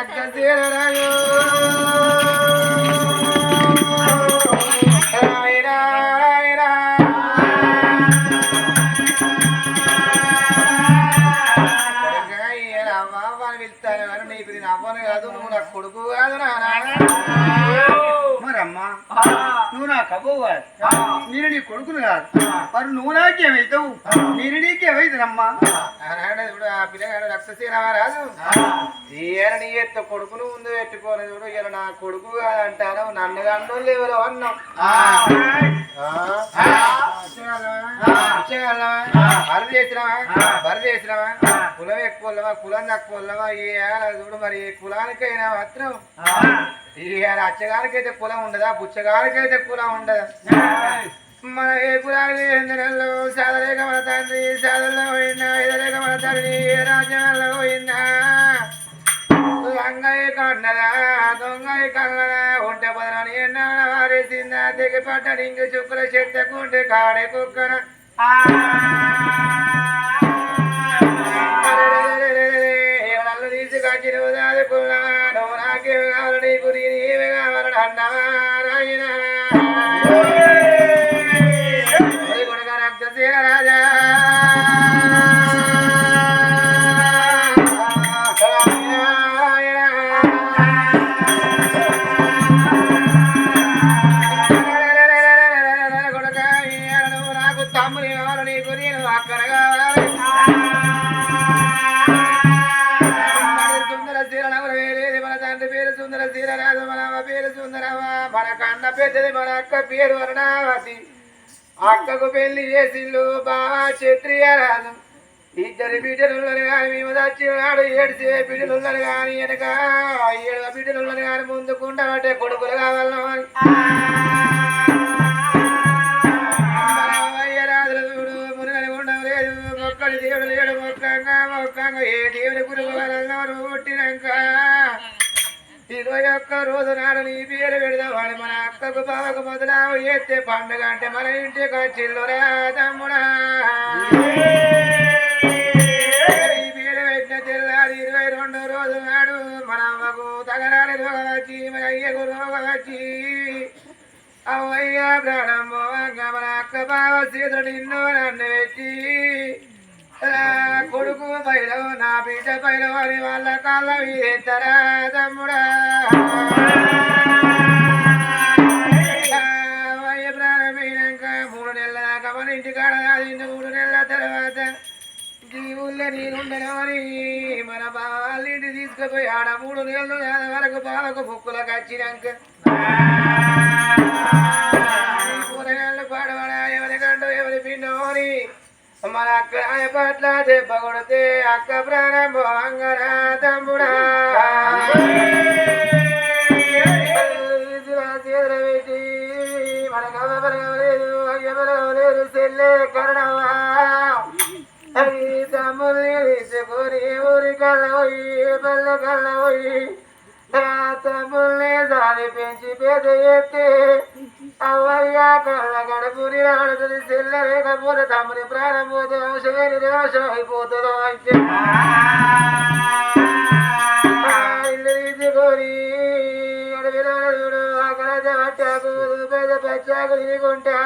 రక్తశీలరాజు పిలుస్తాను నీకు నేను అవ్వను కాదు నువ్వు నాకు కొడుకు కాదు మరమ్మా నువ్వు నాకు అవ్వవు కాదు నేను నీ కొడుకును కాదు మరి నువ్వు నాకేమవుతావు నేను నీకేమైతుందమ్మా ఇప్పుడు ఆ పిల్లగాడు రక్తశీల రాదు ఈయన నీ ఎత్త కొడుకును ముందు పెట్టుకోని చూడు ఇలా నా కొడుకు కాదంటారు నన్ను గంటోళ్ళు ఎవరో అన్నావు బరి చేసినావా బరి చేసినావా కులం ఎక్కువ కులం తక్కువ చూడు మరి కులానికైనా మాత్రం ఈ అచ్చగానికైతే కులం ఉండదా బుచ్చగానికైతే కులం ఉండదా మన ఏ కులానికి నెలలో సాధలేక మన తండ్రి సాధనలో పోయిందా ఎదలేక మన తండ్రి ఏ రాజ్యాల్లో పోయిందా అంగయ్య కన్నదా దొంగయ్య కన్నదా ఉంటే పదనాన్ని ఎన్నాళ్ళ వారేసిందా తెగి పడ్డ ఇంక చుక్కల చెత్తకుంటే కాడే కుక్కన నన్ను తీసుకొచ్చి నువ్వు దాదుకున్నా నువ్వు నాకేమి కావాలి నీకు నేనేమి కావాలని అన్నవా రాయినా కొడుక రక్తశీల రాజా కొడుక నువ్వు నాకు తమ్ముని కావాలి నీకు నేను అక్కడ కావాలి మన తండ్రి పేరు సుందర శీలరాజు మన అమ్మ పేరు సుందరవా మన కన్న పెద్దది మన అక్క పేరు వరుణావతి అక్కకు పెళ్లి చేసిళ్ళు బాగా క్షత్రియ రాజు ఇద్దరు బిడ్డలున్నారు కానీ మేము దచ్చినాడు ఏడ్చే బిడ్డలున్నారు కానీ వెనక 7 బిడ్డలున్నారు కానీ ముందుకుంటామంటే కొడుకులు కావాలని రాజులు చూడు మునుగని ఉండడం లేదు మొక్కడి దేవుడు లేడు మొక్కంగా ఏ దేవుడి గురువు వలన పుట్టినాక 21 రోజు నాడు నీ పేరు పెడదామని మన అక్కకు బావకు మొదలావు ఎత్తే పండుగ అంటే మన ఇంటికి వచ్చిల్లురా తమ్ముడా నీ పేరు పెట్టిన తెల్లారి 22 రోజు నాడు మన అమ్మకు తగరాలి రోగం వచ్చి మన అయ్యకు రోగం వచ్చి అవయ్యా ప్రాణం పోవంగా మన అక్క బావ సీతుడు నిన్ను నన్ను పెట్టి కొడుకు పైలవు నా బిడ్డ పైలవు అని వాళ్ళ కాళ్ళ వీరెత్తరా తమ్ముడా అయ్య ప్రాణమైనాక 3 నెలల దాకా మన ఇంటికాడ 3 నెలల తర్వాత ఈ ఊళ్ళో నేనుండనని మన బావాళ్ళ ఇంటి తీసుకుపోయి ఆడ 3 నెలలు వరకు బావకు బుక్కులకు వచ్చినాక కూరగాయలు పాడబడా ఎవరికంటూ ఎవరి పిండోని మన అక్క పట్ల దెబ్బ కొడితే అక్క ప్రారంభంగా తమ్ముడా పెట్టి మనకు అవ్వలేదు అయ్యవలేదు చెల్లె కరణవా తమ్ముల్ని తీసుకొని ఊరి కళ్ళ పోయి పల్లె కళ్ళ పోయి తమ్ముల్ని దాని పెంచి పేద ఎత్తే అవ్వయ్యా కళ్ళ గడుపుని రాడుతుంది చెల్లె లేకపోతే తమ్ముని ప్రాణం పోతే వంశమే నిరాశం అయిపోతుందో అయితే ఇల్లు తీసుకొని అడవిలో చూడు అక్కడ పట్టాకు పేద పచ్చాకు తినుకుంటా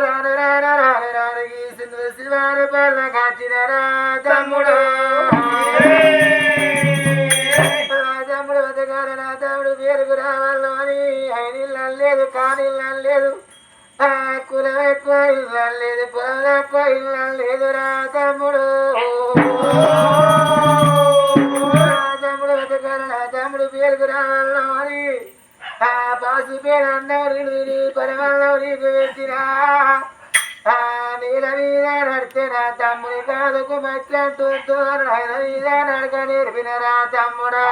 రాను రాను రాను రాను గీసింది శివాని పళ్ళ కాచినరా తమ్ముడు తమ్ముడు బతకాలి నా తమ్ముడు పేరుకు రావాలో అని ఆయన లేదు కాని లేదు కులం ఎక్కువ ఇల్లు లేదు పొలం ఎక్కువ ఇల్లు లేదు రా తమ్ముడు తమ్ముడు బతకాలి నా తమ్ముడు పేరుకు రావాలో అని బాసి పేరు అన్నవరి పరిమళ నీకు పెట్టినా నీల మీద నడితే నా తమ్ముడి కాదుకు మెట్లంటూ నీల మీద నడక నేర్పినరా తమ్ముడా